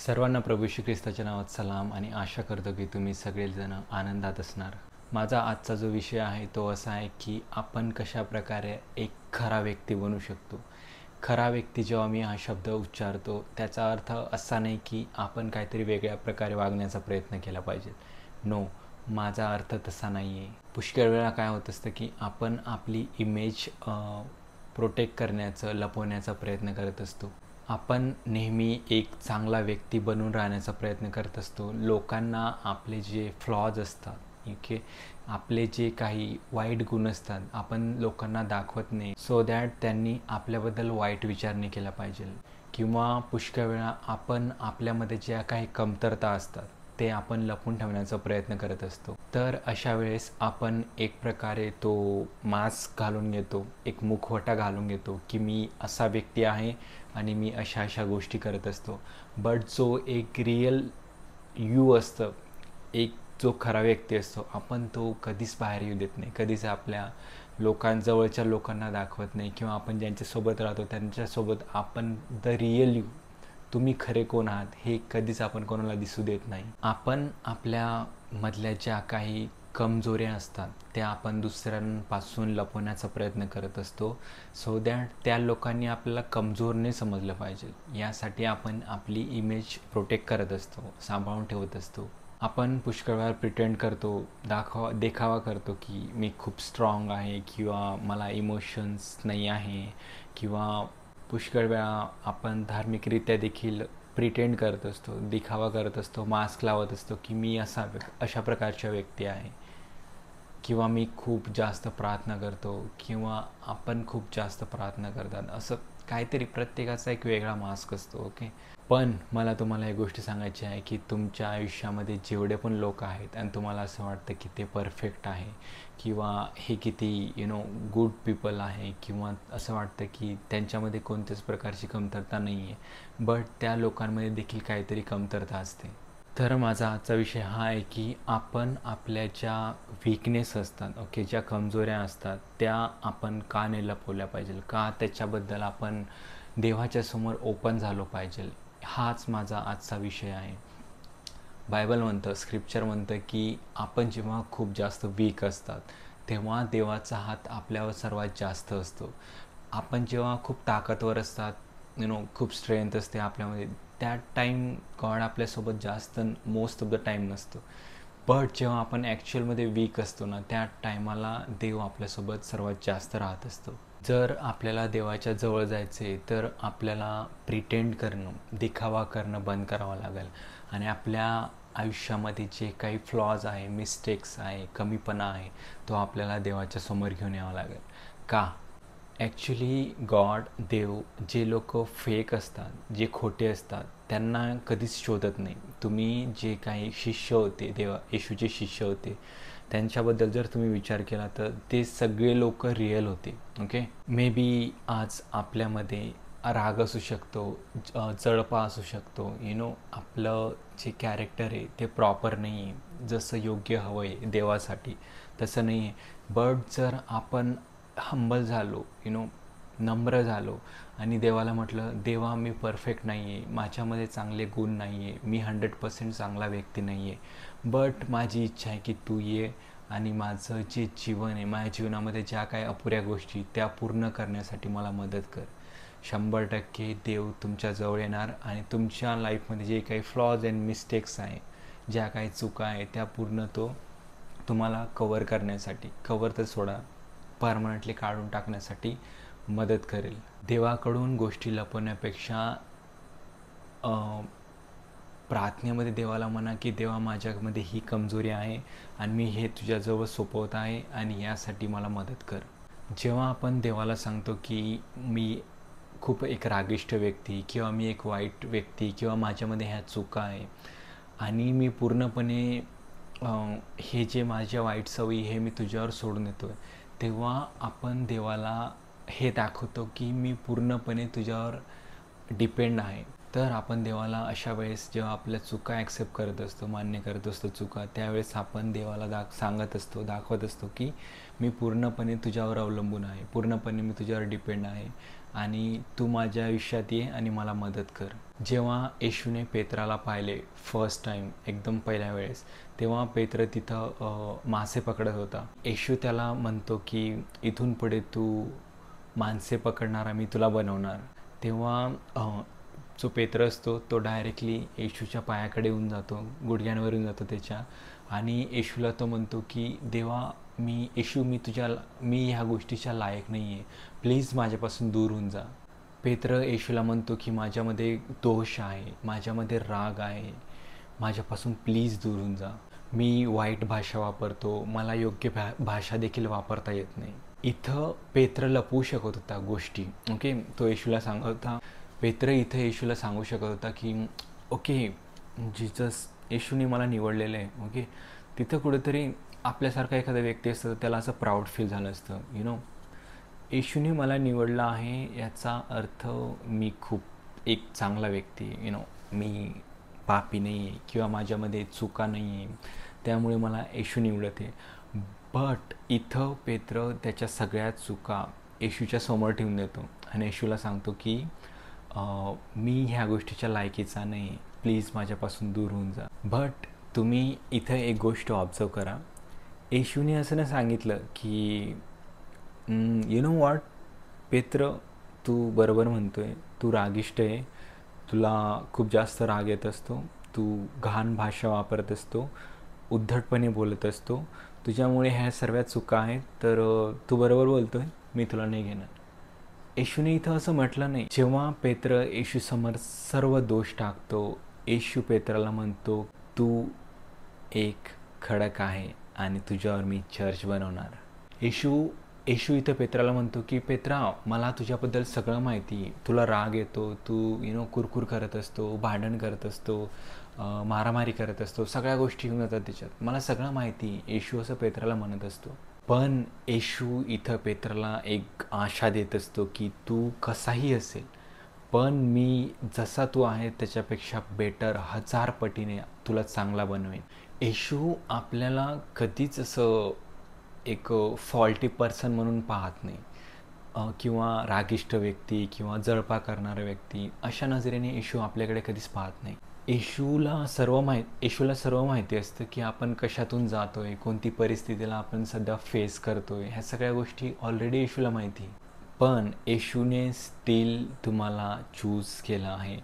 सर्वांना प्रभू श्री ख्रिस्ताच्या नावात सलाम आणि आशा करतो की तुम्ही सगळेजण आनंदात असणार. माझा आजचा जो विषय आहे तो असा आहे की आपण कशा प्रकारे एक खरा व्यक्ती बनू शकतो. खरा व्यक्ती जेव्हा मी हा शब्द उच्चारतो त्याचा अर्थ असा नाही की आपण काहीतरी वेगळ्या प्रकारे वागण्याचा प्रयत्न केला पाहिजे. नो, माझा अर्थ तसा नाही आहे. पुष्कळ वेळा काय होत असतं की आपण आपली इमेज प्रोटेक्ट करण्याचं, लपवण्याचा प्रयत्न करत असतो. आपण नेहमी एक चांगला व्यक्ती बनून राहण्याचा प्रयत्न करत असतो. लोकांना आपले जे फ्लॉज असतात, ओके, आपले जे काही वाईट गुण असतात आपण लोकांना दाखवत नाही, सो दॅट त्यांनी आपल्याबद्दल वाईट विचार नाही केला पाहिजे. किंवा पुष्कळ वेळा आपण आपल्यामध्ये ज्या काही कमतरता असतात ते आपण लपून ठेवण्याचा प्रयत्न करत असतो. तर अशा वेळेस आपण एक प्रकारे तो मास्क घालून घेतो, एक मुखवटा घालून घेतो की मी असा व्यक्ती आहे आणि मी अशा अशा गोष्टी करत असतो. बट जो एक रिअल यू असतं, एक जो खरा व्यक्ती असतो, आपण तो कधीच बाहेर येऊ देत नाही, कधीच आपल्या जवळच्या लोकांना दाखवत नाही. किंवा आपण ज्यांच्यासोबत राहतो त्यांच्यासोबत आपण द रिअल यू, तुम्ही खरे कोण आहात हे कधीच आपण कोणाला दिसू देत नाही. आपण आपल्यामधल्या ज्या काही कमजोऱ्या असतात त्या आपण दुसऱ्यांपासून लपवण्याचा प्रयत्न करत असतो, सो दॅट त्या लोकांनी आपल्याला कमजोर नाही समजलं पाहिजे. यासाठी आपण आपली इमेज प्रोटेक्ट करत असतो, सांभाळून ठेवत असतो. आपण पुष्कळ वेळा प्रिटेंड करतो, देखावा करतो की मी खूप स्ट्रॉंग आहे किंवा मला इमोशन्स नाही आहे. किंवा पुष्कळ वेळा आपण धार्मिकरित्या देखील प्रिटेंड करत असतो, दिखावा करत असतो, मास्क लावत असतो की मी अशा प्रकारच्या व्यक्ती आहे. किंवा मी खूप जास्त प्रार्थना करतो किंवा आपण खूप जास्त प्रार्थना करतात, असं काहीतरी प्रत्येकाचा एक वेगळा मास्क असतो. ओके, पण मला तुम्हाला एक गोष्ट सांगायची आहे की तुमच्या आयुष्यामध्ये जेवढे पण लोक आहेत आणि तुम्हाला असं वाटतं की ते परफेक्ट आहे किंवा हे किती गुड पीपल आहे किंवा असं वाटतं की त्यांच्यामध्ये कोणत्याच प्रकारची कमतरता नाही आहे, बट त्या लोकांमध्ये देखील काहीतरी कमतरता असते. तर माझा आजचा विषय हा आहे की आपण आपल्या ज्या वीकनेस असतात, ओके, ज्या कमजोऱ्या असतात त्या आपण का नाही लपवल्या पाहिजे, का त्याच्याबद्दल आपण देवाच्या समोर ओपन झालो पाहिजे, हाच माझा आजचा विषय आहे. बायबल म्हणतं, स्क्रिप्चर म्हणतं की आपण जेव्हा खूप जास्त वीक असतात तेव्हा देवाचा हात आपल्यावर सर्वात जास्त असतो. आपण जेव्हा खूप ताकदवर असतात, खूप स्ट्रेंथ असते आपल्यामध्ये, त्या टाईम गॉड आपल्यासोबत जास्त मोस्ट ऑफ द टाईम नसतो. बट जेव्हा आपण ॲक्च्युअलमध्ये वीक असतो ना, त्या टायमाला देव आपल्यासोबत सर्वात जास्त राहत असतो. जर आपल्याला देवाच्या जवळ जायचे तर आपल्याला प्रिटेंड करणं, दिखावा करणं बंद करावं लागेल आणि आपल्या आयुष्यामध्ये जे काही फ्लॉज आहे, मिस्टेक्स आहे, कमीपणा आहे, तो आपल्याला देवाच्या समोर घेऊन यावा लागेल. का? ॲक्च्युली देव जे लोक फेक असतात, जे खोटे असतात, त्यांना कधीच शोधत नाही. तुम्ही जे काही शिष्य होते, येशूचे शिष्य होते, त्यांच्याबद्दल जर तुम्ही विचार केला तर ते सगळे लोक रिअल होते. ओके, मे बी आज आपल्यामध्ये राग असू शकतो, जळपा असू शकतो, आपलं जे कॅरेक्टर आहे ते प्रॉपर नाही आहे, जसं योग्य हवं आहे देवासाठी तसं नाही आहे. बट जर आपण हंबल झालो, नम्र झालो आणि देवाला म्हटलं, देवा मी परफेक्ट नाही आहे, माझ्यामध्ये चांगले गुण नाही आहे, मी 100% चांगला व्यक्ती नाही आहे, बट माझी इच्छा आहे की तू ये आणि माझं जे जीवन आहे, माझ्या जीवनामध्ये ज्या काही अपुऱ्या गोष्टी त्या पूर्ण करण्यासाठी मला मदत कर. 100% देव तुमच्याजवळ येणार आणि तुमच्या लाईफमध्ये जे काही फ्लॉज अँड मिस्टेक्स आहे, ज्या काही चुका आहे, त्या पूर्ण तो तुम्हाला कवर करण्यासाठी, कवर तर सोडा, परमनंटली काढून टाकण्यासाठी मदत करेल. देवाकडून गोष्टी लपवण्यापेक्षा प्रार्थनेमध्ये देवाला म्हणा की देवा, माझ्यामध्ये ही कमजोरी आहे आणि मी हे तुझ्याजवळ सोपवत आहे आणि यासाठी मला मदत कर. जेव्हा आपण देवाला सांगतो की मी खूप एक रागिष्ट व्यक्ती किंवा मी एक वाईट व्यक्ती किंवा माझ्यामध्ये ह्या चुका आहे आणि मी पूर्णपणे हे जे माझ्या वाईट सवयी हे मी तुझ्यावर सोडून देतो आहे, तेव्हा आपण देवाला हे दाखवतो की मी पूर्णपणे तुझ्यावर डिपेंड आहे. तर आपण देवाला अशा वेळेस जेव्हा आपल्या चुका ॲक्सेप्ट करत असतो, मान्य करत असतो चुका, त्यावेळेस आपण देवाला सांगत असतो, दाखवत असतो की मी पूर्णपणे तुझ्यावर अवलंबून आहे, पूर्णपणे मी तुझ्यावर डिपेंड आहे आणि तू माझ्या आयुष्यात ये आणि मला मदत कर. जेव्हा येशूने पेत्राला पाहिले फर्स्ट टाईम, एकदम पहिल्या वेळेस, तेव्हा पेत्र तिथं मासे पकडत होता. येशू त्याला म्हणतो की इथून पुढे तू माणसे पकडणारा मी तुला बनवणार. तेव्हा जो पेत्र असतो तो डायरेक्टली येशूच्या पायाकडे येऊन जातो, गुडघ्यांवर येऊन जातो त्याच्या, आणि येशूला तो म्हणतो की देवा, मी ह्या गोष्टीच्या लायक नाही आहे, प्लीज माझ्यापासून दूर होऊन जा. पेत्र येशूला म्हणतो की माझ्यामध्ये दोष आहे, माझ्यामध्ये राग आहे, माझ्यापासून प्लीज दूर होऊन जा. मी वाईट भाषा वापरतो, मला योग्य भाषा देखील वापरता येत नाही. इथं पेत्र लपवू शकत होता गोष्टी. ओके, तो येशूला सांगत होता, पेत्र इथं येशूला सांगू शकत होता की ओके, जीसस, येशूने मला निवडलेलं आहे. ओके, तिथं कुठेतरी आपल्यासारखा एखादा व्यक्ती असतं त्याला असं प्राऊड फील झालं असतं, येशूने मला निवडलं आहे याचा अर्थ मी खूप एक चांगला व्यक्ती आहे, मी पापी नाही आहे किंवा माझ्यामध्ये चुका नाही आहे, त्यामुळे मला येशू निवडत आहे. बट इथं पेत्र त्याच्या सगळ्या चुका येशूच्या समोर ठेवून देतो आणि येशूला सांगतो की मी ह्या गोष्टीच्या लायकीचा नाही, प्लीज माझ्यापासून दूर होऊन जा. बट तुम्ही इथं एक गोष्ट ऑब्झर्व करा, येशूने असं नाही सांगितलं की यू नो वॉट पेत्र, तू बरोबर म्हणतोय, तू रागिष्ट आहे, तुला खूप जास्त राग येत असतो, तू घाण भाषा वापरत असतो, उद्धटपणे बोलत असतो, तुझ्यामुळे ह्या सर्व चुका आहेत, तर तू बरोबर बोलतोय, मी तुला नाही घेणार. येशूने इथं असं म्हटलं नाही. जेव्हा पेत्र येशूसमोर सर्व दोष टाकतो, येशू पेत्राला म्हणतो तू एक खडक आहे आणि तुझ्यावर मी चर्च बनवणार. येशू इथं पेत्राला म्हणतो की पेत्रा, मला तुझ्याबद्दल सगळं माहिती आहे, तुला राग येतो, तू कुरकुर करत असतो, भांडण करत असतो, मारामारी करत असतो, सगळ्या गोष्टी घेऊन जातात त्याच्यात, मला सगळं माहिती आहे, येशू असं पेत्राला म्हणत असतो. पण येशू इथं पेत्राला एक आशा देत असतो की तू कसाही असेल, पण मी जसा तू आहे त्याच्यापेक्षा बेटर 1000 पटीने तुला चांगला बनवेन. येशू आपल्याला कधीच असं एक फॉल्टी पर्सन म्हणून पाहत नाही, किंवा रागिष्ट व्यक्ती किंवा जळपा करणारा व्यक्ती, अशा नजरेने येशू आपल्याकडे कधीच पाहत नाही. येशूला सर्व माहिती असतं की आपण कशातून जातोय, कोणती परिस्थितीला आपण सध्या फेस करतोय, ह्या सगळ्या गोष्टी ऑलरेडी येशूला माहिती. पण येशूने स्टील तुम्हाला चूज केलं आहे.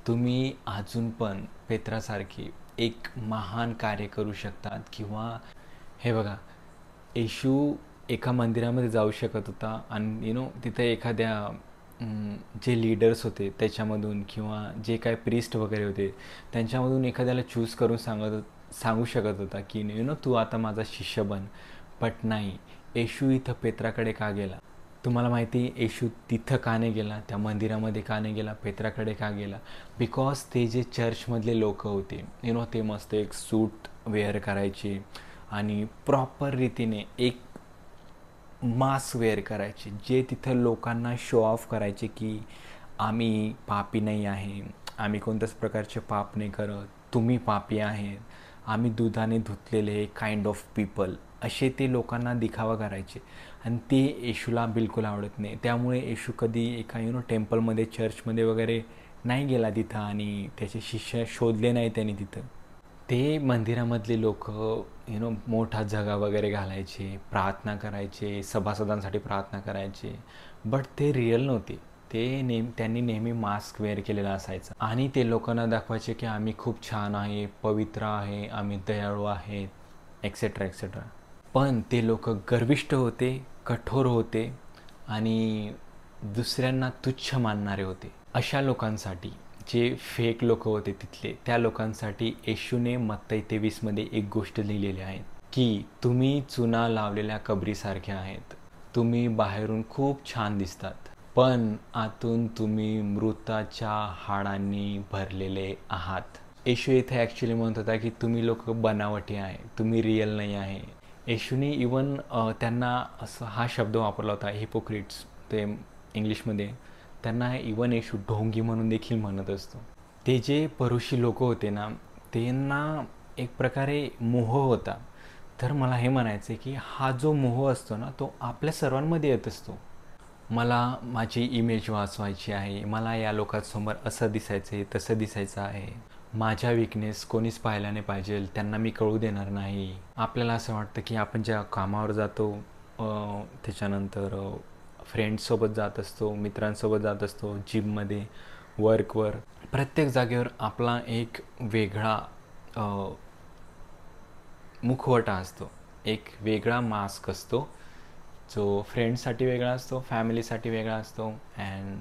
तुम्ही अजून पण पेत्रासारखे एक महान कार्य करू शकतात. किंवा हे बघा, येशू एका मंदिरामध्ये जाऊ शकत होता आणि तिथे एखाद्या जे लीडर्स होते त्याच्यामधून किंवा जे काय प्रीस्ट वगैरे होते त्यांच्यामधून एखाद्याला चूज करून सांगू शकत होता की तू आता माझा शिष्य बन. बट नाही, येशू इथं पेत्राकडे का गेला? तुम्हाला माहिती येशू तिथं का नाही गेला, त्या मंदिरामध्ये का नाही गेला, पेत्राकडे का गेला? बिकॉज ते जे चर्चमधले लोक होते ते मस्त एक सूट वेअर करायचे आणि प्रॉपर रीतीने एक मास्क वेअर करायचे, जे तिथं लोकांना शो ऑफ करायचे की आम्ही पापी नाही आहे, आम्ही कोणत्याच प्रकारचे पाप नाही करत, तुम्ही पापी आहेत, आम्ही दुधाने धुतलेले काइंड ऑफ पीपल, असे ते लोकांना दिखावा करायचे. आणि ते येशूला बिलकुल आवडत नाही. त्यामुळे येशू कधी एका टेम्पलमध्ये, चर्चमध्ये वगैरे नाही गेला तिथं आणि त्याचे शिष्य शोधले नाही त्यांनी तिथं. ते मंदिरामधले लोक मोठा जगा वगैरे घालायचे, प्रार्थना करायचे, सभासदांसाठी प्रार्थना करायचे, बट ते रिअल नव्हते. त्यांनी नेहमी मास्क वेअर केलेला असायचा आणि ते लोकांना दाखवायचे की आम्ही खूप छान आहे, पवित्र आहे, आम्ही दयाळू आहेत, एक्सेट्रा एक्सेट्रा. पण ते लोक गर्विष्ठ होते, कठोर होते आणि दुसऱ्यांना तुच्छ मानणारे होते. अशा लोकांसाठी, जे फेक लोक होते तिथले, त्या लोकांसाठी येशूने मत्ती 23 एक गोष्ट लिहिलेली आहे की तुम्ही चुना लावलेल्या कबरीसारखे आहेत, तुम्ही बाहेरून खूप छान दिसतात पण आतून तुम्ही मृताच्या हाडांनी भरलेले आहात. येशू इथे ॲक्च्युली म्हणत होता की तुम्ही लोक बनावटी आहे, तुम्ही रिअल नाही आहे. येशूने इवन त्यांना असं हा शब्द वापरला होता, हिपोक्रिट्स, ते इंग्लिशमध्ये. त्यांना इवन येशू ढोंगी म्हणून देखील म्हणत असतो. ते जे परुषी लोक होते ना, त्यांना एक प्रकारे मोह होता. तर मला हे म्हणायचं आहे की हा जो मोह असतो ना, तो आपल्या सर्वांमध्ये येत असतो. मला माझी इमेज वाचवायची आहे, मला या लोकांसमोर असं दिसायचं आहे, तसं दिसायचं आहे, माझ्या विकनेस कोणीच पाहायला नाही पाहिजे, त्यांना मी कळू देणार नाही. आपल्याला असं वाटतं की आपण ज्या कामावर जातो, त्याच्यानंतर फ्रेंड्ससोबत जात असतो, मित्रांसोबत जात असतो, जिममध्ये, वर्कवर, प्रत्येक जागेवर आपला एक वेगळा मुखवटा असतो, एक वेगळा मास्क असतो, जो फ्रेंड्ससाठी वेगळा असतो, फॅमिलीसाठी वेगळा असतो, अँड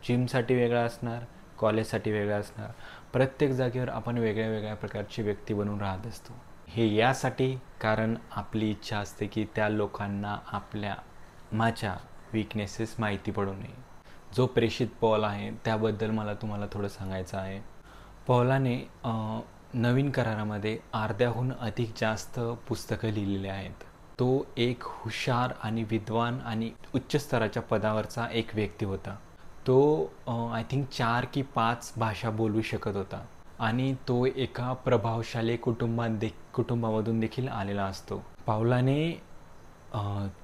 जिमसाठी वेगळा असणार, कॉलेजसाठी वेगळा असणार. प्रत्येक जागेवर आपण वेगळ्या वेगळ्या प्रकारची व्यक्ती बनून राहत असतो. हे यासाठी कारण आपली इच्छा असते की त्या लोकांना माझ्या विकनेसेस माहिती पडू नये. जो प्रेषित पौल आहे त्याबद्दल मला तुम्हाला थोडं सांगायचं आहे. पौलाने नवीन करारामध्ये अर्ध्याहून अधिक जास्त पुस्तकं लिहिलेली आहेत. तो एक हुशार आणि विद्वान आणि उच्च स्तराच्या पदावरचा एक व्यक्ती होता. तो आय थिंक 4 की 5 भाषा बोलू शकत होता आणि तो एका प्रभावशाली कुटुंबामधून देखील आलेला असतो. पौलाने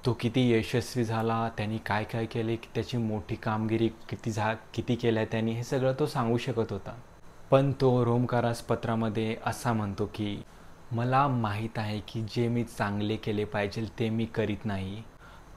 तो किती यशस्वी झाला, त्यांनी काय काय केले, त्याची मोठी कामगिरी किती केल्या त्यांनी, हे सगळं तो सांगू शकत होता. पण तो रोमकारास पत्रामध्ये असा म्हणतो की मला माहीत आहे की जे मी चांगले केले पाहिजे ते मी करीत नाही,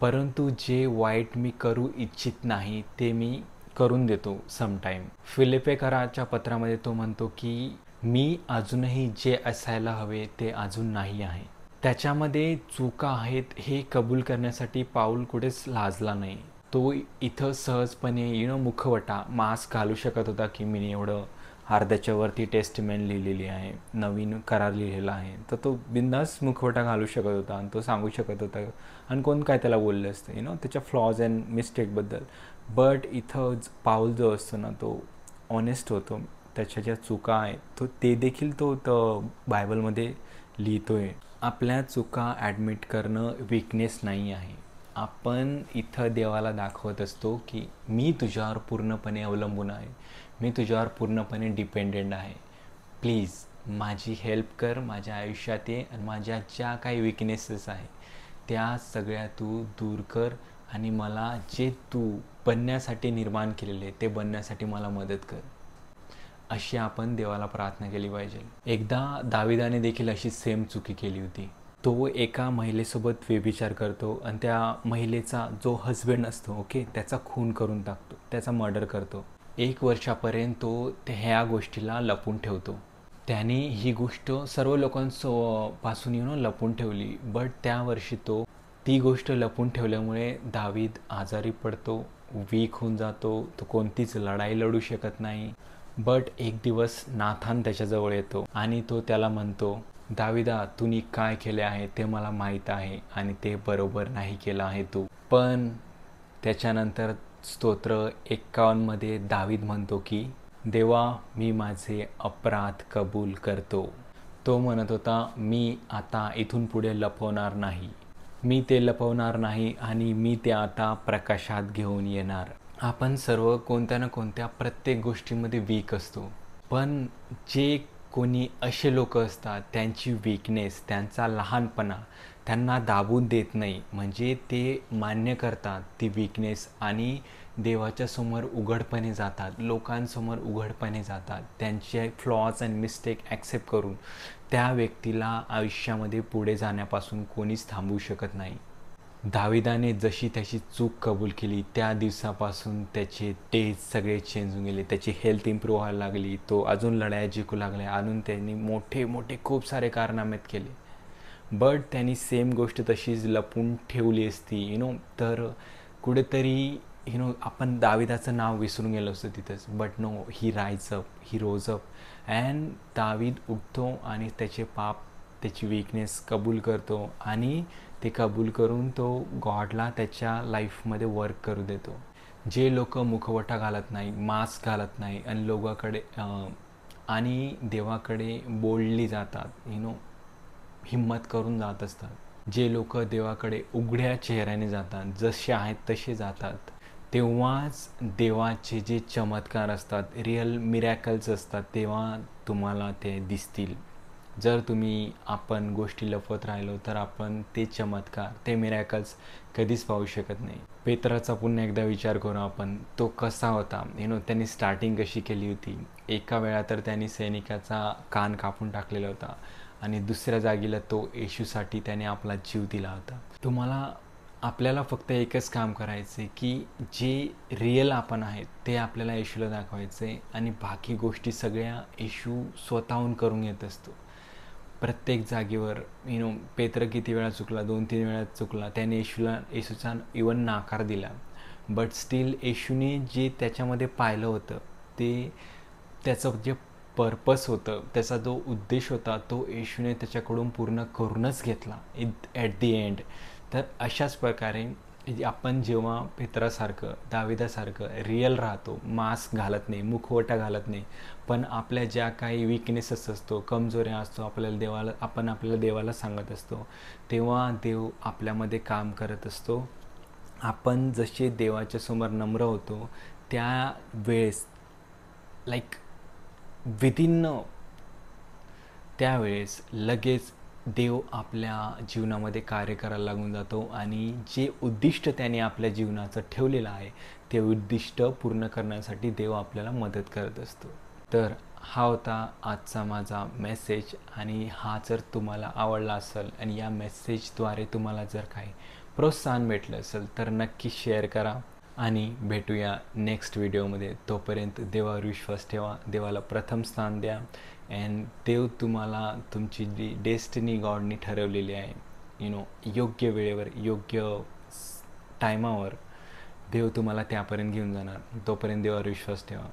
परंतु जे वाईट मी करू इच्छित नाही ते मी करून देतो समटाईम. फिलिप्पेकराच्या पत्रामध्ये तो म्हणतो की मी अजूनही जे असायला हवे ते अजून नाही आहे. त्याच्यामध्ये चुका आहेत हे कबूल करण्यासाठी पाऊल कुठेच लाजला नाही. तो इथं सहजपणे मुखवटा मास्क घालू शकत होता की मी एवढं अर्ध्याच्या वरती टेस्टमेंट लिहिलेली आहे, नवीन करार लिहिलेला आहे, तर तो बिंदास मुखवटा घालू शकत होता आणि तो सांगू शकत होता आणि कोण काय त्याला बोललं असतं त्याच्या फ्लॉज अँड मिस्टेकबद्दल. बट इथं पाऊल जो असतो ना तो ऑनेस्ट होतो, त्याच्या ज्या चुका आहेत ते देखील तो बायबलमध्ये लिहितोय. आपल्या चुका ॲडमिट करणं वीकनेस नाही आहे. आपण इथं देवाला दाखवत असतो की मी तुझ्यावर पूर्णपणे अवलंबून आहे, मी तुझ्यावर पूर्णपणे डिपेंडेंट आहे, प्लीज माझी हेल्प कर, माझ्या आयुष्यात ये आणि माझ्या ज्या काही विकनेसेस आहे त्या सगळ्या तू दूर कर आणि मला जे तू बनण्यासाठी निर्माण केलेले ते बनण्यासाठी मला मदत कर. अशी आपण देवाला प्रार्थना केली पाहिजे. एकदा दाविदाने देखील अशी सेम चुकी केली होती. तो एका महिलेसोबत व्यभिचार करतो आणि त्या महिलेचा जो हजबंड असतो त्याचा खून करून टाकतो, त्याचा मर्डर करतो. 1 वर्षापर्यंत तो ह्या गोष्टीला लपून ठेवतो. त्याने ही गोष्ट सर्व लोकांपासून लपून ठेवली. बट त्या वर्षी ती गोष्ट लपून ठेवल्यामुळे दावीद आजारी पडतो, वीक होऊन जातो, तो कोणतीच लढाई लढू शकत नाही. बट एक दिवस नाथान त्याच्याजवळ येतो आणि तो त्याला म्हणतो, दाविदा तूने काय केले आहे ते मला माहीत आहे आणि ते बरोबर नाही केलं आहे तू. पण त्याच्यानंतर स्तोत्र 51 मध्ये दावीद म्हणतो की देवा मी माझे अपराध कबूल करतो. तो म्हणत होता मी आता इथून पुढे लपवणार नाही, मी ते लपवणार नाही आणि मी ते आता प्रकाशात घेऊन येणार. आपण सर्व कोणत्या ना कोणत्या प्रत्येक गोष्टीमध्ये वीक असतो, पण जे कोणी असे लोक असतात त्यांची वीकनेस, त्यांचा लहानपणा त्यांना दाबून देत नाही. म्हणजे ते मान्य करतात ती वीकनेस आणि देवाच्या समोर उघडपणे जातात, लोकांसमोर उघडपणे जातात. त्यांचे फ्लॉज अँड मिस्टेक ॲक्सेप्ट करून त्या व्यक्तीला आयुष्यामध्ये पुढे जाण्यापासून कोणीच थांबवू शकत नाही. दाविदाने जशी त्याची चूक कबूल केली त्या दिवसापासून त्याचे टेस्ट सगळे चेंज होऊन गेले, त्याची हेल्थ इम्प्रूव्ह व्हायला लागली, तो अजून लढाया जिंकू लागला, अजून त्यांनी मोठे मोठे खूप सारे कारनामेत केले. बट त्यांनी सेम गोष्ट तशीच लपून ठेवली असती तर कुठेतरी आपण दाविदाचं नाव विसरून गेलो असतो तिथंच. But no, he rose up and David उठतो आणि त्याचे पाप, त्याची वीकनेस कबूल करतो आणि ते कबूल करून तो गॉडला त्याच्या लाईफमध्ये वर्क करू देतो. जे लोक मुखवटा घालत नाही, मास्क घालत नाही आणि लोकांकडे आणि देवाकडे बोलली जातात, हिम्मत करून जात असतात, जे लोक देवाकडे उघड्या चेहऱ्याने जातात, जसे आहेत तसे जातात, तेव्हाच देवाचे जे चमत्कार असतात, रिअल मिरॅकल्स असतात, तेव्हा तुम्हाला ते दिसतील. जर आपण गोष्टी लपवत राहिलो तर आपण ते चमत्कार, ते मिरॅकल्स कधीच पाहू शकत नाही. पेत्राचा पुन्हा एकदा विचार करू आपण. तो कसा होता, त्यांनी स्टार्टिंग कशी केली होती. एका वेळा तर त्यांनी सैनिकाचा कान कापून टाकलेला होता आणि दुसऱ्या जागीला तो येशूसाठी त्याने आपला जीव दिला होता. आपल्याला फक्त एकच काम करायचे की जे रिअल आपण आहेत ते आपल्याला येशूला दाखवायचे आणि बाकी गोष्टी सगळ्या येशू स्वतःहून करून येत असतो. प्रत्येक जागेवर पेत्र किती वेळा चुकला, 2-3 वेळा चुकला, त्याने येशूचा इवन नाकार दिला, बट स्टील येशूने जे त्याच्यामध्ये पाहिलं होतं ते त्याचं जे पर्पस होतं, त्याचा जो उद्देश होता तो येशूने त्याच्याकडून पूर्ण करूनच घेतला ॲट दी एंड. तर अशाच प्रकारे आपण जेव्हा पेत्रासारखं, दाविदासारखं रिअल राहतो, मास्क घालत नाही, मुखवटा घालत नाही, पण आपल्या ज्या काही विकनेसेस असतो, कमजोऱ्या असतो, आपल्याला देवाला सांगत असतो, तेव्हा देव आपल्यामध्ये काम करत असतो. आपण जसे देवाच्या समोर नम्र होतो त्या वेळेस विदिन त्यावेळेस लगेच देव आपल्या जीवनामध्ये कार्य करायला लागून जातो आणि जे उद्दिष्ट त्याने आपल्या जीवनाचं ठेवलेलं आहे ते उद्दिष्ट पूर्ण करण्यासाठी देव आपल्याला मदत करत असतो. तर हा होता आजचा माझा मेसेज आणि हा जर तुम्हाला आवडला असेल आणि या मेसेजद्वारे तुम्हाला जर काही प्रोत्साहन भेटलं असेल तर नक्की शेअर करा आणि भेटूया नेक्स्ट व्हिडिओमध्ये. तोपर्यंत देवावर विश्वास ठेवा, देवाला प्रथम स्थान द्या अँड देव तुम्हाला तुमची जी डेस्टिनी गॉडनी ठरवलेली आहे योग्य वेळेवर, योग्य टायमावर देव तुम्हाला त्यापर्यंत घेऊन जाणार. तोपर्यंत देवावर विश्वास ठेवा.